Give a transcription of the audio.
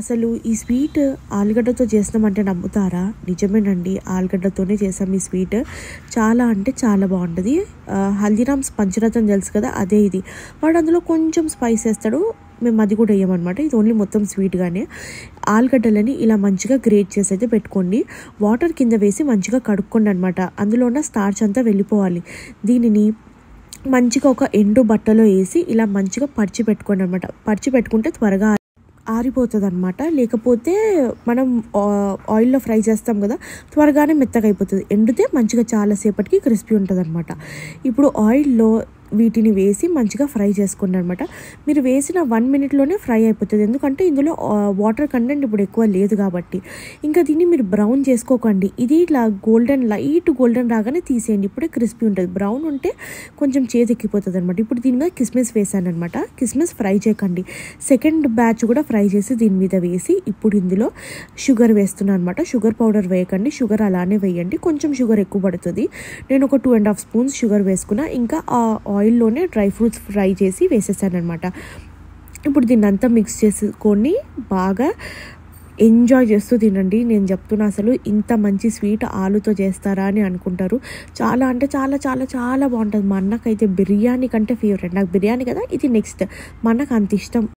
అసలు ఈ స్వీట్ ఆలుగడ్డతో చేసినామంటే నమ్ముతారా? నిజమేనండి, ఆలుగడ్డతోనే చేసాం ఈ స్వీట్. చాలా అంటే చాలా బాగుంటుంది. హల్దీరామ్స్ పంచరత్నం తెలుసు కదా, అదే ఇది. వాడు అందులో కొంచెం స్పైస్ వేస్తాడు, మేము అది కూడా వేయమన్నమాట. ఇది ఓన్లీ మొత్తం స్వీట్గానే. ఆలుగడ్డలని ఇలా మంచిగా గ్రేట్ చేసి అయితే పెట్టుకోండి. వాటర్ కింద వేసి మంచిగా కడుక్కోండి అనమాట. అందులో ఉన్న స్టార్చ్ అంతా వెళ్ళిపోవాలి. దీనిని మంచిగా ఒక ఎండు బట్టలో వేసి ఇలా మంచిగా పడిచి పెట్టుకోండి అనమాట. పడిచి పెట్టుకుంటే త్వరగా ఆరిపోతుంది అనమాట. లేకపోతే మనం ఆయిల్లో ఫ్రై చేస్తాం కదా, త్వరగానే మెత్తగా అయిపోతుంది. ఎండితే మంచిగా చాలాసేపటికి క్రిస్పీ ఉంటుంది అనమాట. ఇప్పుడు ఆయిల్లో వీటిని వేసి మంచిగా ఫ్రై చేసుకోండి అనమాట. మీరు వేసిన 1 minute ఫ్రై అయిపోతుంది, ఎందుకంటే ఇందులో వాటర్ కంటెంట్ ఇప్పుడు ఎక్కువ లేదు కాబట్టి. ఇంకా దీన్ని మీరు బ్రౌన్ చేసుకోకండి. ఇది ఇట్లా లైట్ గోల్డెన్ రాగానే తీసేయండి. ఇప్పుడే క్రిస్పీ ఉంటుంది. బ్రౌన్ ఉంటే కొంచెం చేదెక్కిపోతుంది అనమాట. ఇప్పుడు దీని మీద కిస్మిస్ వేసాను అనమాట. కిస్మిస్ ఫ్రై చేయకండి. సెకండ్ బ్యాచ్ కూడా ఫ్రై చేసి దీని మీద వేసి ఇప్పుడు ఇందులో షుగర్ వేస్తున్నాను అనమాట. షుగర్ పౌడర్ వేయకండి, షుగర్ అలానే వేయండి. కొంచెం షుగర్ ఎక్కువ పడుతుంది. నేను ఒక 2.5 spoons షుగర్ వేసుకున్నా. ఇంకా ఆ ఆయిల్లోనే డ్రై ఫ్రూట్స్ ఫ్రై చేసి వేసేసాను అనమాట. ఇప్పుడు దీన్ని అంతా మిక్స్ చేసుకొని బాగా ఎంజాయ్ చేస్తూ తినండి. నేను చెప్తున్నా, అసలు ఇంత మంచి స్వీట్ ఆలుతో చేస్తారా అని అనుకుంటారు. చాలా అంటే చాలా చాలా చాలా బాగుంటుంది. మా అన్నకైతే బిర్యానీ కంటే ఫేవరెట్. నాకు బిర్యానీ కదా, ఇది నెక్స్ట్. మా అన్నకు అంత ఇష్టం.